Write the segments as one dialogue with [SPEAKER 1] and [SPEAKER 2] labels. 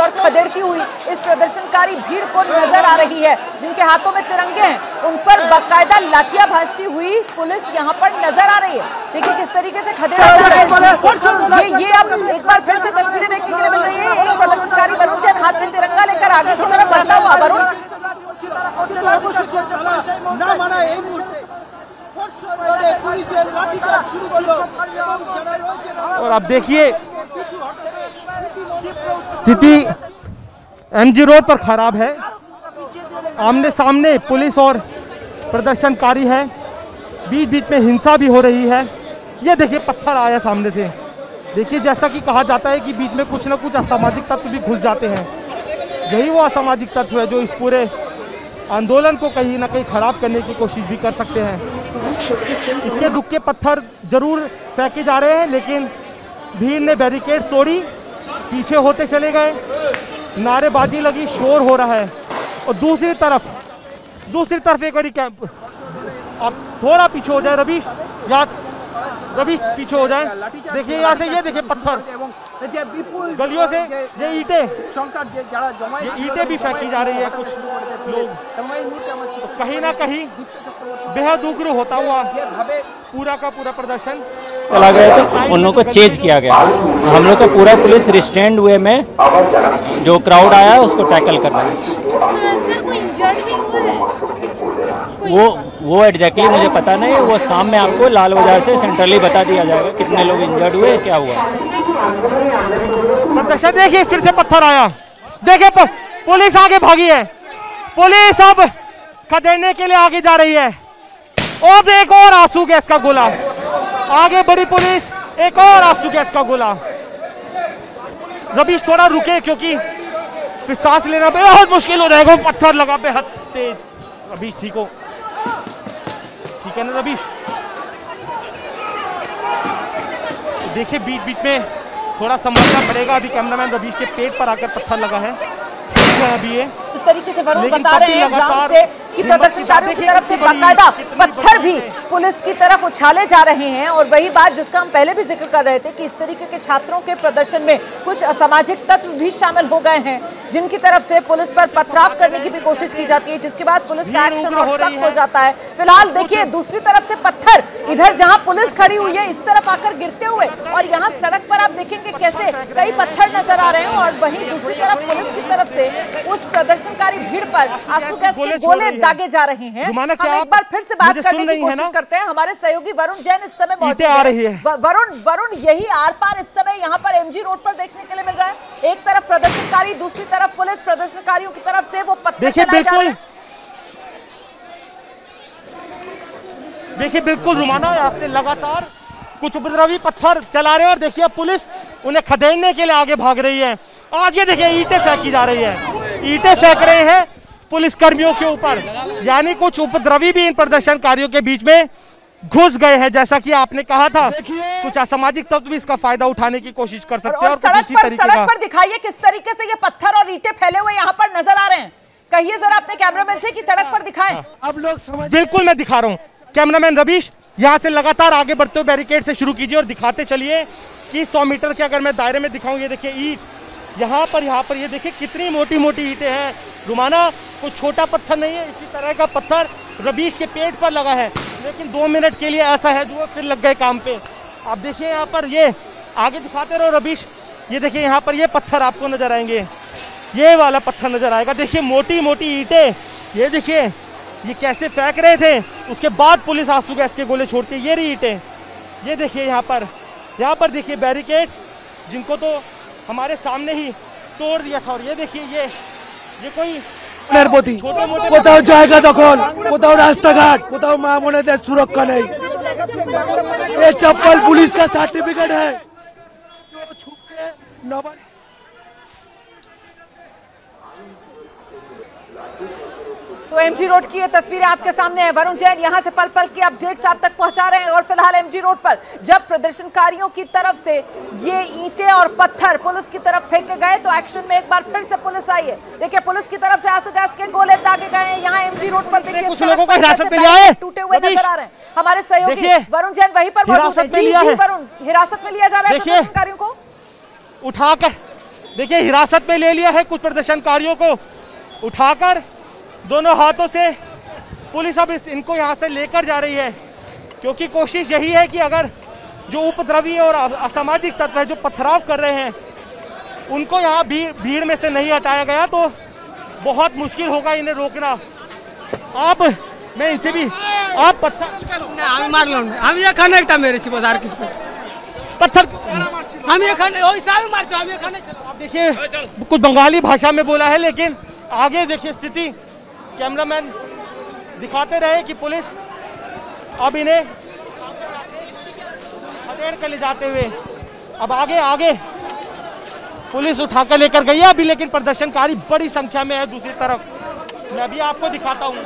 [SPEAKER 1] और खदेड़ती हुई इस प्रदर्शनकारी भीड़ को नजर आ रही है। जिनके हाथों में तिरंगे हैं उन पर बाकायदा लाठियां भाजती हुई पुलिस यहाँ पर नजर आ रही है। देखिए किस तरीके से खदेड़ा जा रहा है। ये अब एक बार फिर से तस्वीरें देखने के लिए मिल रही है। एक प्रदर्शनकारी वरुण जैन हाथ में तिरंगा लेकर आगे की तरफ बढ़ता हुआ। वरुण,
[SPEAKER 2] और अब देखिए स्थिति एमजी रोड पर खराब है। आमने सामने पुलिस और प्रदर्शनकारी है, बीच बीच में हिंसा भी हो रही है। ये देखिए पत्थर आया सामने से। देखिए जैसा कि कहा जाता है कि बीच में कुछ ना कुछ असामाजिक तत्व भी घुस जाते हैं। यही वो असामाजिक तत्व है जो इस पूरे आंदोलन को कहीं ना कहीं खराब करने की कोशिश भी कर सकते हैं। इक्के दुक्के पत्थर जरूर फेंके जा रहे हैं, लेकिन भीड़ ने बैरिकेड तोड़ी, पीछे होते चले गए, नारेबाजी लगी, शोर हो रहा है। और दूसरी तरफ एक बारी कैंप, आप थोड़ा पीछे हो जाए रवीश, रवीश पीछे हो जाए। देखिए यहाँ से ये देखिए पत्थर गलियों से, ये ईंटें भी फेंकी जा रही है। कुछ लोग तो कहीं ना कहीं बेहद उग्र होता हुआ पूरा का पूरा प्रदर्शन
[SPEAKER 3] चला गया, तो उन लोगों को चेज किया गया। हम लोग का पूरा पुलिस रिस्ट्रेंड हुए में जो क्राउड आया है उसको टैकल कर रहा है। वो एग्जैक्टली मुझे पता नहीं, वो शाम में आपको लाल बाजार से सेंट्रली बता दिया जाएगा कितने लोग इंजर्ड हुए, क्या हुआ।
[SPEAKER 2] प्रदर्शन देखिए फिर से पत्थर आया। देखिए पुलिस आगे भागी है, पुलिस अब खदेड़ने के लिए आगे जा रही है। और एक और आंसू गैस का गोला, आगे बढ़ी पुलिस, एक और आंसू गैस का गोला। रवीश थोड़ा रुके क्योंकि फिर सांस लेना बहुत मुश्किल हो जाएगा, पत्थर लगा बेहद तेज। रवीश ठीक हो, ठीक है ना रवीश? देखिए बीच बीच में थोड़ा संभलना पड़ेगा। अभी कैमरामैन रवीश के पेट पर आकर पत्थर लगा है अभी ये।
[SPEAKER 1] इस तरीके से वरुण बता रहे हैं ग्राउंड से कि प्रदर्शनकारियों की तरफ से बाकायदा पत्थर भी पुलिस की तरफ उछाले जा रहे हैं। और वही बात जिसका हम पहले भी जिक्र कर रहे थे कि इस तरीके के छात्रों के प्रदर्शन में कुछ असामाजिक तत्व भी शामिल हो गए हैं, जिनकी तरफ से पुलिस पर पथराव करने की भी कोशिश की जाती है, जिसके बाद पुलिस का एक्शन और सख्त हो जाता है। फिलहाल देखिए दूसरी तरफ से पत्थर इधर जहां पुलिस खड़ी हुई है इस तरफ आकर गिरते हुए, और यहाँ सड़क पर आप देखेंगे कैसे कई पत्थर नजर आ रहे हैं। और वहीं दूसरी तरफ पुलिस की तरफ से उस प्रदर्शनकारी भीड़ पर आंसू गैस के गोले दागे जा रहे हैं। हम एक बार फिर से बात करने की कोशिश करते हैं। हमारे सहयोगी वरुण जैन इस समय मौजूद है। वरुण यही आर पार इस समय यहाँ पर एमजी रोड पर देखने के लिए मिल रहा है। एक तरफ प्रदर्शनकारी, दूसरी तरफ पुलिस। प्रदर्शनकारियों की तरफ से वो पत्थर चलाए जा रहे हैं।
[SPEAKER 2] देखिए बिल्कुल रुमाना आपसे लगातार कुछ उपद्रवी पत्थर चला रहे हैं, और देखिए पुलिस उन्हें खदेड़ने के लिए आगे भाग रही है। आज ये देखिए ईंटें फेंकी जा रही है, ईंटें फेंक रहे हैं पुलिस कर्मियों के ऊपर। यानी कुछ उपद्रवी भी इन प्रदर्शनकारियों के बीच में घुस गए हैं। जैसा कि आपने कहा था, कुछ असामाजिक तत्व भी इसका फायदा उठाने की कोशिश कर सकते हैं। और
[SPEAKER 1] सड़क पर दिखाइए किस तरीके से ये पत्थर और ईंटें फैले हुए यहाँ पर नजर आ रहे हैं। कहिए जरा अपने कैमरामैन से कि सड़क पर दिखाएं।
[SPEAKER 2] अब लोग समझ, बिल्कुल मैं दिखा रहा हूँ। कैमरामैन रवीश यहाँ से लगातार आगे बढ़ते हुए बैरिकेड से शुरू कीजिए और दिखाते चलिए कि 100 मीटर के अगर मैं दायरे में दिखाऊं, ये देखिए ईंट यहाँ पर ये देखिए कितनी मोटी मोटी ईंटें हैं। रुमाना कुछ छोटा पत्थर नहीं है, इसी तरह का पत्थर रवीश के पेट पर लगा है, लेकिन 2 मिनट के लिए ऐसा है जो फिर लग गए काम पे। आप देखिए यहाँ पर, ये आगे दिखाते रहो रवीश, ये देखिए यहाँ पर ये पत्थर आपको नजर आएंगे, ये वाला पत्थर नजर आएगा। देखिए मोटी मोटी ईंटें, ये देखिए ये कैसे फेंक रहे थे। उसके बाद पुलिस आंसू गैस के गोले छोड़ती है। ये रही ईंटें, ये देखिए यहाँ पर देखिए बैरिकेड्स, जिनको तो हमारे सामने ही तोड़ दिया था। और ये देखिए ये कोई
[SPEAKER 4] কোথাও জায়গা দখল, কোথাও রাস্তাঘাট, কোথাও মা বোনেদের সুরক্ষা নেই। ये चप्पल पुलिस का सर्टिफिकेट है जो छुप के नवान।
[SPEAKER 1] तो एमजी रोड की ये तस्वीरें आपके सामने है। वरुण जैन यहाँ से पल पल की अपडेट्स आप तक पहुंचा रहे हैं। और फिलहाल एमजी रोड पर जब प्रदर्शनकारियों की तरफ से ये ईंटें और पत्थर पुलिस की तरफ फेंके गए तो एक्शन में एक बार फिर से पुलिस आई है। देखिए पुलिस की तरफ से आंसू गैस के गोले दागे गए हैं। यहाँ एमजी रोड पर देखिए
[SPEAKER 2] कुछ लोगों को हिरासत में लिया है,
[SPEAKER 1] टूटे हुए नजर आ रहे हैं। हमारे सहयोगी वरुण जैन वहीं पर मौजूद है। वरुण, हिरासत में लिया जा रहा है प्रदर्शनकारियों को,
[SPEAKER 2] उठाकर देखिए हिरासत में ले लिया है कुछ प्रदर्शनकारियों को, उठाकर दोनों हाथों से पुलिस अब इनको यहाँ से लेकर जा रही है, क्योंकि कोशिश यही है कि अगर जो उपद्रवी और असामाजिक तत्व है जो पथराव कर रहे हैं उनको यहाँ भीड़ में से नहीं हटाया गया तो बहुत मुश्किल होगा इन्हें रोकना। आप मैं इनसे भी आप पत्थर
[SPEAKER 5] मार लो, हम ये खाने का मेरे से बाजार किसको
[SPEAKER 2] पत्थर
[SPEAKER 5] हम ये खाने वही साल मार हम ये खाने।
[SPEAKER 2] आप देखिए कुछ बंगाली भाषा में बोला है, लेकिन आगे देखिए स्थिति कैमरामैन दिखाते रहे कि पुलिस अब इन्हें खदेड़ कर ले जाते हुए अब आगे पुलिस उठाकर लेकर गई है अभी, लेकिन प्रदर्शनकारी बड़ी संख्या में है दूसरी तरफ। मैं अभी आपको दिखाता हूँ,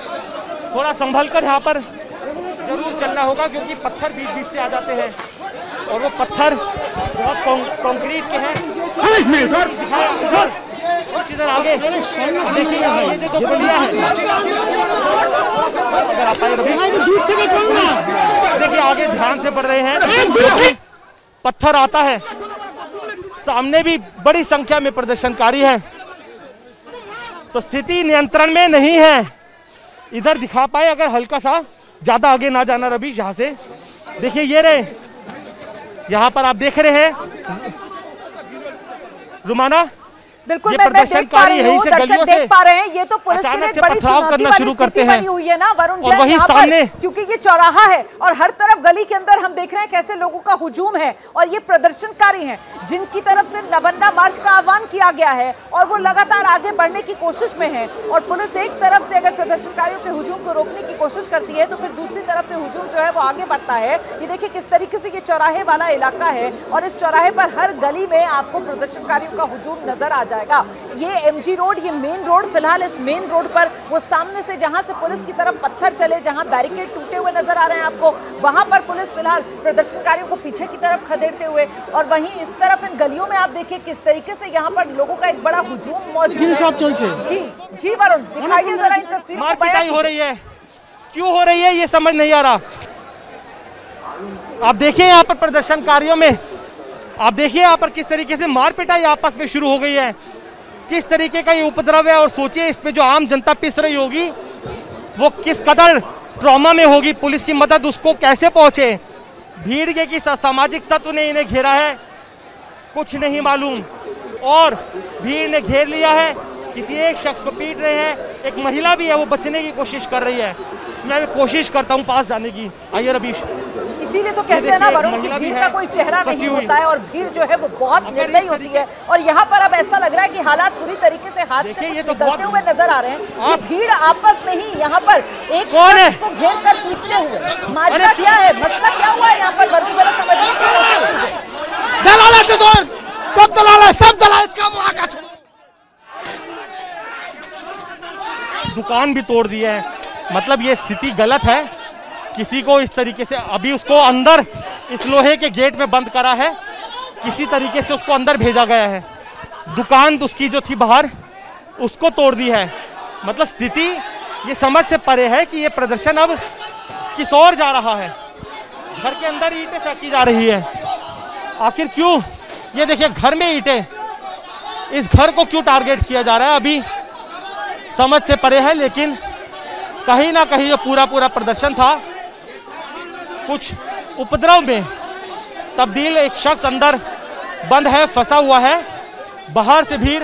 [SPEAKER 2] थोड़ा संभल कर यहाँ पर जरूर चलना होगा क्योंकि पत्थर बीच से आ जाते हैं और वो पत्थर बहुत कंक्रीट के हैं। इधर आगे देखिए ये देखो पुलिया है, अगर आप आए देखिए आगे ध्यान से बढ़ रहे हैं, पत्थर आता है, सामने भी बड़ी संख्या में प्रदर्शनकारी है, तो स्थिति नियंत्रण में नहीं है। इधर दिखा पाए अगर हल्का सा, ज्यादा आगे ना जाना रवि, यहाँ से देखिए ये रहे, यहाँ पर आप देख रहे हैं रुमाना,
[SPEAKER 1] बिल्कुल मैं देख पा रही हूँ, दर्शक देख पा रहे हैं, ये तो पुलिस के लिए बड़ी चुनौती वाली स्थिति बनी हुई है ना वरुण जैन, यहाँ पर क्योंकि ये चौराहा है और हर तरफ गली के अंदर हम देख रहे हैं कैसे लोगों का हुजूम है और ये प्रदर्शनकारी हैं जिनकी तरफ से नवन्ना मार्च का आह्वान किया गया है और वो लगातार आगे बढ़ने की कोशिश में है। और पुलिस एक तरफ से अगर प्रदर्शनकारियों के हुजूम को रोकने की कोशिश करती है तो फिर दूसरी तरफ से हुजूम जो है वो आगे बढ़ता है। ये देखिए किस तरीके से ये चौराहे वाला इलाका है और इस चौराहे पर हर गली में आपको प्रदर्शनकारियों का हुजूम नजर आ जाएगा। ये एमजी रोड, ये मेन रोड, फिलहाल इस मेन रोड पर वो सामने से जहां से पुलिस की तरफ पत्थर चले, जहां बैरिकेड टूटे हुए नजर आ रहे हैं आपको, वहां पर पुलिस फिलहाल प्रदर्शनकारियों को पीछे की तरफ खदेड़ते हुए, और वहीं इस तरफ इन गलियों में आप देखिए किस तरीके से यहाँ पर लोगों का एक बड़ा हुजूम मौजूद है। जी वरुण दिखाइए जरा इन तस्वीरों को।
[SPEAKER 2] पिटाई हो रही है, क्यों हो रही है ये समझ नहीं आ रहा। आप देखिए यहाँ पर प्रदर्शनकारियों में, आप देखिए यहाँ पर किस तरीके से मार पिटाई आपस में शुरू हो गई है, किस तरीके का ये उपद्रव है। और सोचिए इसमें जो आम जनता पिस रही होगी वो किस कदर ट्रॉमा में होगी, पुलिस की मदद उसको कैसे पहुंचे। भीड़ के किस असामाजिक तत्व ने इन्हें घेरा है कुछ नहीं मालूम, और भीड़ ने घेर लिया है, किसी एक शख्स को पीट रहे हैं, एक महिला भी है वो बचने की कोशिश कर रही है। मैं कोशिश करता हूँ पास जाने की। आइए रवीश,
[SPEAKER 1] इसीलिए तो कहते हैं ना वरुण की भीड़ का कोई चेहरा नहीं होता है और भीड़ जो है वो बहुत निर्दयी होती है। और यहाँ पर अब ऐसा लग रहा है कि हालात पूरी तरीके से हाथ से निकलते हुए नजर आ रहे हैं। ये भीड़ आपस में ही यहाँ पर एक को घेर कर पीटते हुए, माजरा क्या है, मसला क्या हुआ है यहाँ पर वरुण, जरा समझने की कोशिश कीजिए।
[SPEAKER 4] सब दलाल, सब दलाल, इसका मुँह का
[SPEAKER 2] दुकान भी तोड़ दी है। मतलब ये स्थिति गलत है, किसी को इस तरीके से अभी उसको अंदर इस लोहे के गेट में बंद करा है, किसी तरीके से उसको अंदर भेजा गया है। दुकान उसकी जो थी बाहर उसको तोड़ दी है। मतलब स्थिति ये समझ से परे है कि ये प्रदर्शन अब किस ओर जा रहा है। घर के अंदर ईंटें फेंकी जा रही है, आखिर क्यों? ये देखिए घर में ईंटें, इस घर को क्यों टारगेट किया जा रहा है अभी समझ से परे है। लेकिन कहीं ना कहीं जो पूरा प्रदर्शन था कुछ उपद्रव में तब्दील। एक शख्स अंदर बंद है, फंसा हुआ है, बाहर से भीड़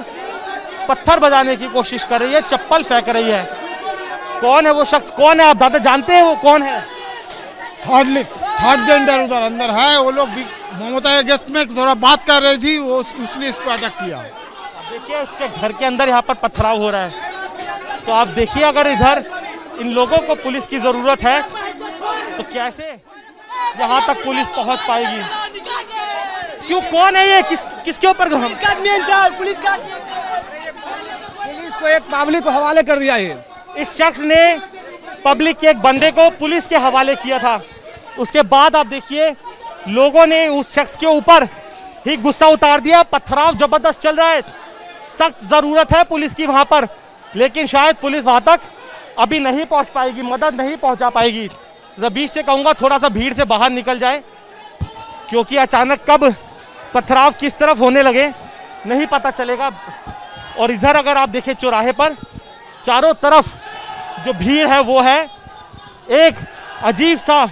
[SPEAKER 2] पत्थर बजाने की कोशिश कर रही है, चप्पल फेंक रही है। कौन है वो शख्स, कौन है? आप दादा जानते हैं वो कौन है?
[SPEAKER 6] थर्ड जेंडर उधर अंदर है, वो लोग ममता गेस्ट में थोड़ा बात कर रही थी, वो उसने इसको अटैक किया।
[SPEAKER 2] देखिए उसके घर के अंदर यहाँ पर पथराव हो रहा है, तो आप देखिए अगर इधर इन लोगों को पुलिस की जरूरत है तो कैसे यहाँ तक पुलिस पहुँच पाएगी? क्यों, कौन है ये, किसके ऊपर?
[SPEAKER 5] पुलिस को एक पब्लिक को हवाले कर दिया है।
[SPEAKER 2] इस शख्स ने पब्लिक के एक बंदे को पुलिस के हवाले किया था। उसके बाद आप देखिए लोगों ने उस शख्स के ऊपर ही गुस्सा उतार दिया। पथराव जबरदस्त चल रहा है, सख्त जरूरत है पुलिस की वहां पर, लेकिन शायद पुलिस वहां तक अभी नहीं पहुंच पाएगी, मदद नहीं पहुंचा पाएगी। रबीश से कहूंगा थोड़ा सा भीड़ से बाहर निकल जाए, क्योंकि अचानक कब पथराव किस तरफ होने लगे नहीं पता चलेगा। और इधर अगर आप देखें चौराहे पर चारों तरफ जो भीड़ है वो है, एक अजीब सा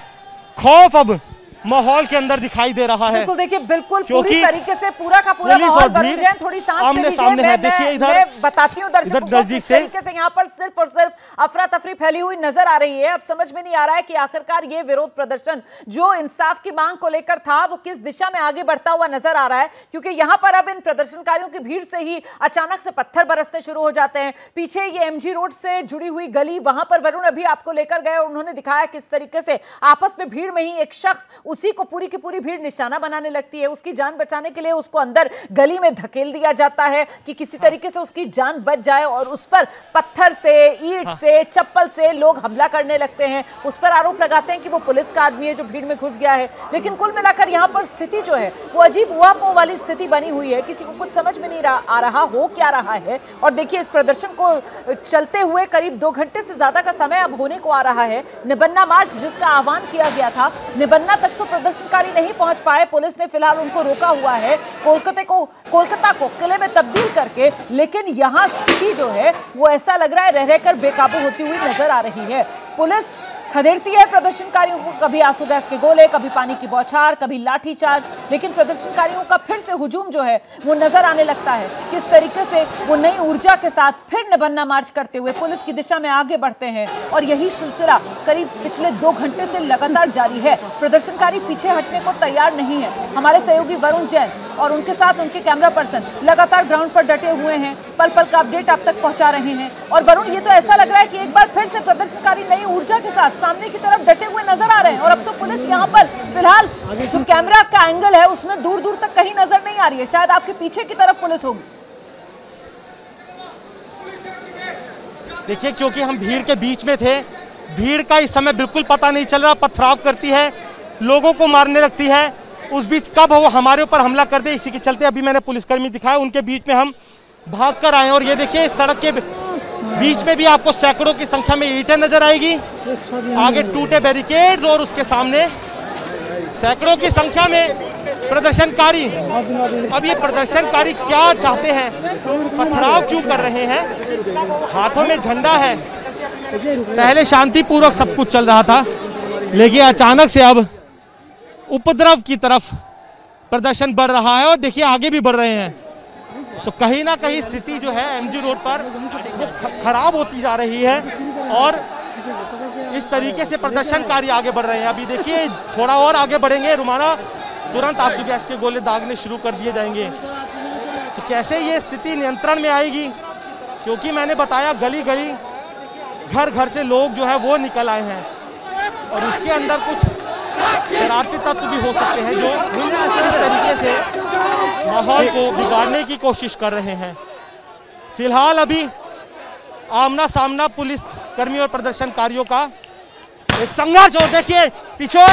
[SPEAKER 2] खौफ अब माहौल के अंदर दिखाई दे रहा है।
[SPEAKER 1] बिल्कुल देखिए, बिल्कुल पूरी तरीके से पूरा का पूरा माहौल वरुण जैन थोड़ी सांस ले लीजिए।
[SPEAKER 2] है, देखिए इधर
[SPEAKER 1] बताती हूँ दर्शकों को किस तरीके से यहाँ पर सिर्फ और सिर्फ अफरा तफरी फैली हुई नजर आ रही है। अब समझ में नहीं आ रहा है कि आखिरकार ये विरोध प्रदर्शन जो इंसाफ की मांग को लेकर था वो किस दिशा में आगे बढ़ता हुआ नजर आ रहा है, क्योंकि यहाँ पर अब इन प्रदर्शनकारियों की भीड़ से ही अचानक से पत्थर बरसने शुरू हो जाते हैं। पीछे ये एमजी रोड से जुड़ी हुई गली, वहां पर वरुण अभी आपको लेकर गए और उन्होंने दिखाया किस तरीके से आपस में भीड़ में ही एक शख्स उसी को पूरी की पूरी भीड़ निशाना बनाने लगती है। उसकी जान बचाने के लिए उसको अंदर गली में धकेल दिया जाता है कि किसी तरीके से उसकी जान बच जाए, और उस पर पत्थर से, ईंट से, चप्पल से लोग हमला करने लगते हैं। उस पर आरोप लगाते हैं कि वो पुलिस का आदमी है जो भीड़ में घुस गया है। लेकिन कुल मिलाकर यहाँ पर स्थिति जो है वो अजीब उहापोह वाली स्थिति बनी हुई है। किसी को कुछ समझ में नहीं आ रहा हो क्या रहा है। और देखिए, इस प्रदर्शन को चलते हुए करीब 2 घंटे से ज्यादा का समय अब होने को आ रहा है। निबन्ना मार्च जिसका आह्वान किया गया था, निबन्ना तक तो प्रदर्शनकारी नहीं पहुंच पाए। पुलिस ने फिलहाल उनको रोका हुआ है, कोलकाता को किले में तब्दील करके। लेकिन यहाँ स्थिति जो है वो ऐसा लग रहा है रह रहकर बेकाबू होती हुई नजर आ रही है। पुलिस खदेड़ती है प्रदर्शनकारियों को, कभी आंसू गैस के गोले, कभी पानी की बौछार, कभी लाठीचार्ज। लेकिन प्रदर्शनकारियों का फिर से हुजूम जो है वो नजर आने लगता है। किस तरीके से वो नई ऊर्जा के साथ फिर निबन्ना मार्च करते हुए पुलिस की दिशा में आगे बढ़ते हैं। और यही सिलसिला करीब पिछले 2 घंटे से लगातार जारी है। प्रदर्शनकारी पीछे हटने को तैयार नहीं है। हमारे सहयोगी वरुण जैन और उनके साथ उनके कैमरा पर्सन लगातार ग्राउंड पर डटे हुए हैं, पल पल का अपडेट आप तक पहुंचा रहे हैं। और वरुण, ये तो ऐसा लग रहा है कि एक बार फिर से प्रदर्शनकारी नई ऊर्जा के साथ सामने की तरफ डटे हुए नजर आ रहे हैं। और अब तो पुलिस यहाँ पर फिलहाल जो कैमरा का एंगल है उसमें दूर दूर तक कहीं नजर नहीं आ रही है। शायद आपके पीछे की तरफ पुलिस होगी।
[SPEAKER 2] देखिए, क्योंकि हम भीड़ के बीच में थे, भीड़ का इस समय बिल्कुल पता नहीं चल रहा। पथराव करती है, लोगों को मारने लगती है। उस बीच कब वो हमारे ऊपर हमला कर दे, इसी के चलते अभी मैंने पुलिसकर्मी दिखाया, उनके बीच में हम भाग कर आए। और ये देखिए, सड़क के बीच में भी आपको सैकड़ों की संख्या में ईंटें नजर आएगी, आगे टूटे बैरिकेड्स और उसके सामने सैकड़ों की संख्या में प्रदर्शनकारी। अब ये प्रदर्शनकारी क्या चाहते हैं, पथराव क्यों कर रहे हैं? हाथों में झंडा है। पहले शांतिपूर्वक सब कुछ चल रहा था, लेकिन अचानक से अब उपद्रव की तरफ प्रदर्शन बढ़ रहा है। और देखिए, आगे भी बढ़ रहे हैं। तो कहीं ना कहीं स्थिति जो है एमजी रोड पर वो खराब होती जा रही है। और इस तरीके से प्रदर्शनकारी आगे बढ़ रहे हैं। अभी देखिए, थोड़ा और आगे बढ़ेंगे, रुमाना तुरंत आंसू गैस के गोले दागने शुरू कर दिए जाएंगे। तो कैसे ये स्थिति नियंत्रण में आएगी? क्योंकि मैंने बताया, गली गली, घर घर से लोग जो है वो निकल आए हैं, और उसके अंदर कुछ शरारती तत्व भी हो सकते हैं जो इस तरीके से माहौल को बिगाड़ने की कोशिश कर रहे हैं। फिलहाल अभी आमना सामना पुलिस कर्मी और प्रदर्शनकारियों का एक संघर्ष। और देखिए पीछे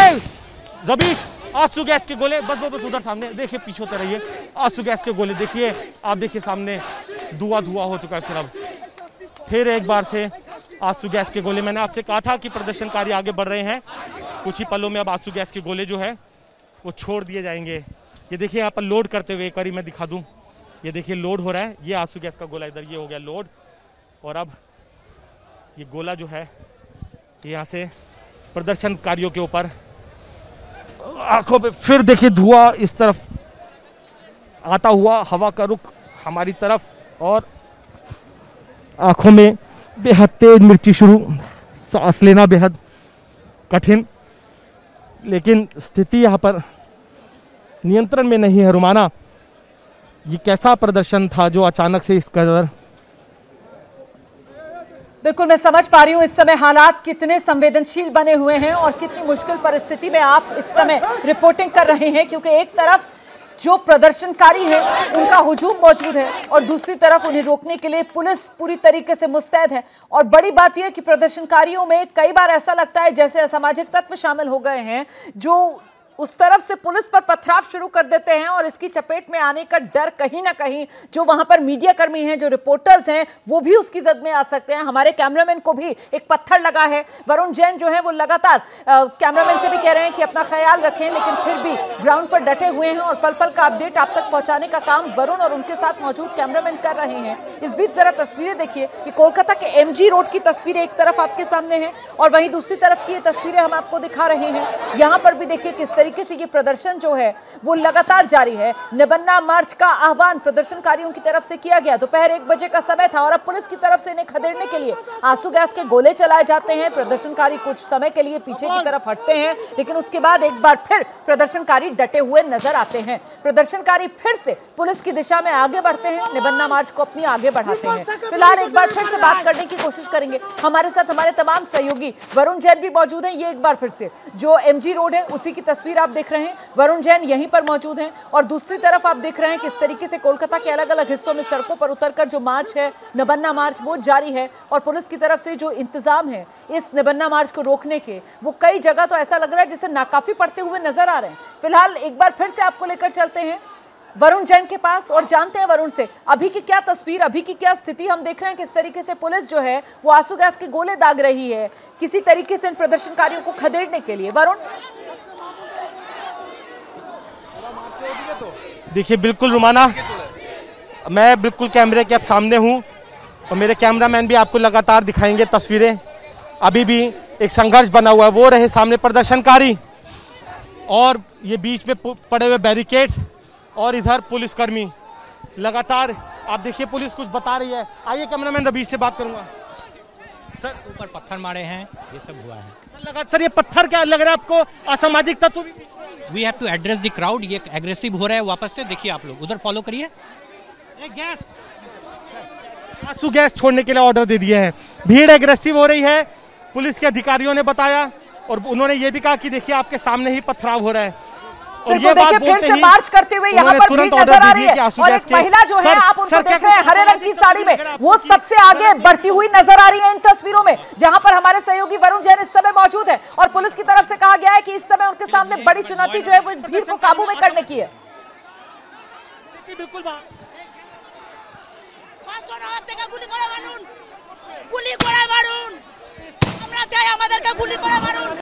[SPEAKER 2] रवि, आंसू गैस के गोले, बस उधर सामने देखिए, पीछे से रहिए, आंसू गैस के गोले देखिए, आप देखिए सामने धुआं हो चुका है। फिर एक बार से आंसू गैस के गोले। मैंने आपसे कहा था कि प्रदर्शनकारी आगे बढ़ रहे हैं, कुछ ही पलों में अब आंसू गैस के गोले जो है वो छोड़ दिए जाएंगे। ये देखिए, यहाँ पर लोड करते हुए एक बारी मैं दिखा दूं, ये देखिए लोड हो रहा है। ये आंसू गैस का गोला इधर ये हो गया लोड, और अब ये गोला जो है यहाँ से प्रदर्शनकारियों के ऊपर, आंखों पे फिर देखिए धुआं इस तरफ आता हुआ, हवा का रुख हमारी तरफ, और आंखों में बेहद तेज मिर्ची शुरू, सांस लेना बेहद कठिन। लेकिन स्थिति यहाँ पर नियंत्रण में नहीं है। रुमाना, ये कैसा प्रदर्शन था जो अचानक से इस कदर?
[SPEAKER 1] बिल्कुल, मैं समझ पा रही हूँ इस समय हालात कितने संवेदनशील बने हुए हैं और कितनी मुश्किल परिस्थिति में आप इस समय रिपोर्टिंग कर रहे हैं, क्योंकि एक तरफ जो प्रदर्शनकारी हैं उनका हुजूम मौजूद है और दूसरी तरफ उन्हें रोकने के लिए पुलिस पूरी तरीके से मुस्तैद है। और बड़ी बात यह कि प्रदर्शनकारियों में कई बार ऐसा लगता है जैसे असामाजिक तत्व शामिल हो गए हैं, जो उस तरफ से पुलिस पर पथराव शुरू कर देते हैं और इसकी चपेट में आने का डर कहीं ना कहीं जो वहां पर मीडिया कर्मी हैं, जो रिपोर्टर्स हैं, वो भी उसकी जद में आ सकते हैं। हमारे कैमरामैन को भी एक पत्थर लगा है। वरुण जैन जो है वो लगातार कैमरामैन से भी कह रहे हैं कि अपना ख्याल रखें, लेकिन फिर भी ग्राउंड पर डटे हुए हैं और पल पल का अपडेट आप तक पहुंचाने का काम वरुण और उनके साथ मौजूद कैमरामैन कर रहे हैं। इस बीच जरा तस्वीरें देखिए कि कोलकाता के एमजी रोड की तस्वीरें एक तरफ आपके सामने है और वहीं दूसरी तरफ की ये तस्वीरें हम आपको दिखा रहे हैं। यहां पर भी देखिए किस तरीके से ये प्रदर्शन जो है वो लगातार जारी है। निबन्ना मार्च का आह्वान प्रदर्शनकारियों की तरफ से किया गया। दोपहर 1 बजे का समय था और अब पुलिस की तरफ से इन्हें खदेड़ने के लिए आंसू गैस के गोले चलाए जाते हैं। प्रदर्शनकारी कुछ समय के लिए पीछे की तरफ हटते हैं, लेकिन उसके बाद एक बार फिर प्रदर्शनकारी डटे हुए नजर आते हैं। प्रदर्शनकारी फिर से पुलिस की दिशा में आगे बढ़ते हैं, निबन्ना मार्च को अपनी आगे बढ़ाते हैं। फिलहाल एक बार फिर से बात करने की कोशिश करेंगे। हमारे साथ हमारे तमाम सहयोगी वरुण जैन भी मौजूद हैं। ये एक बार फिर से जो एमजी रोड है उसी की तस्वीर आप देख रहे हैं। वरुण जैन यहीं पर मौजूद हैं और दूसरी तरफ आप देख रहे हैं किस तरीके से कोलकाता के अलग अलग हिस्सों में सड़कों पर उतरकर जो मार्च है, निबन्ना मार्च, वो जारी है और पुलिस की तरफ से जो इंतजाम है इस निबन्ना मार्च को रोकने के, वो कई जगह तो ऐसा लग रहा है जैसे नाकाफी पड़ते हुए नजर आ रहे हैं। फिलहाल एक बार फिर से आपको लेकर चलते हैं वरुण जैन के पास और जानते हैं वरुण से अभी की क्या तस्वीर, अभी की क्या स्थिति। हम देख रहे हैं किस तरीके से पुलिस जो है वो आंसू गैस के गोले दाग रही है किसी तरीके से इन प्रदर्शनकारियों को खदेड़ने के लिए। वरुण,
[SPEAKER 2] देखिए बिल्कुल रुमाना, मैं बिल्कुल कैमरे के अब सामने हूं और मेरे कैमरामैन भी आपको लगातार दिखाएंगे तस्वीरें। अभी भी एक संघर्ष बना हुआ है, वो रहे सामने प्रदर्शनकारी और ये बीच में पड़े हुए बैरिकेड्स और इधर पुलिसकर्मी लगातार। आप देखिए पुलिस कुछ बता रही है। आइए कैमरामैन रवीश से बात करूंगा।
[SPEAKER 7] सर ऊपर पत्थर मारे हैं, ये सब हुआ है।
[SPEAKER 2] सर ये पत्थर क्या लग रहा है आपको? असामाजिक तत्व भी?
[SPEAKER 7] We have to address the crowd. ये एग्रेसिव हो रहा है वापस से, देखिए आप लोग उधर फॉलो करिए।
[SPEAKER 2] गैस, आंसू गैस छोड़ने के लिए ऑर्डर दे दिए हैं। भीड़ एग्रेसिव हो रही है, पुलिस के अधिकारियों ने बताया और उन्होंने ये भी कहा कि देखिए आपके सामने ही पथराव हो रहा है और ये बात बोलते ही
[SPEAKER 1] मार्च करते हुए यहाँ पर भीड़ नजर आ रही है और एक महिला जो है आप उनको देख रहे हैं हरे रंग की साड़ी में, वो सबसे आगे बढ़ती हुई नजर आ रही है इन तस्वीरों में, जहां पर हमारे सहयोगी वरुण जैन इस समय मौजूद है और पुलिस की तरफ से कहा गया है कि इस समय उनके सामने बड़ी चुनौती जो है वो इस भीड़ को काबू में करने की है।
[SPEAKER 2] बिल्कुल
[SPEAKER 8] গুলি করে মারুন, আমরা চাই আমাদেরকে গুলি করে মারুন।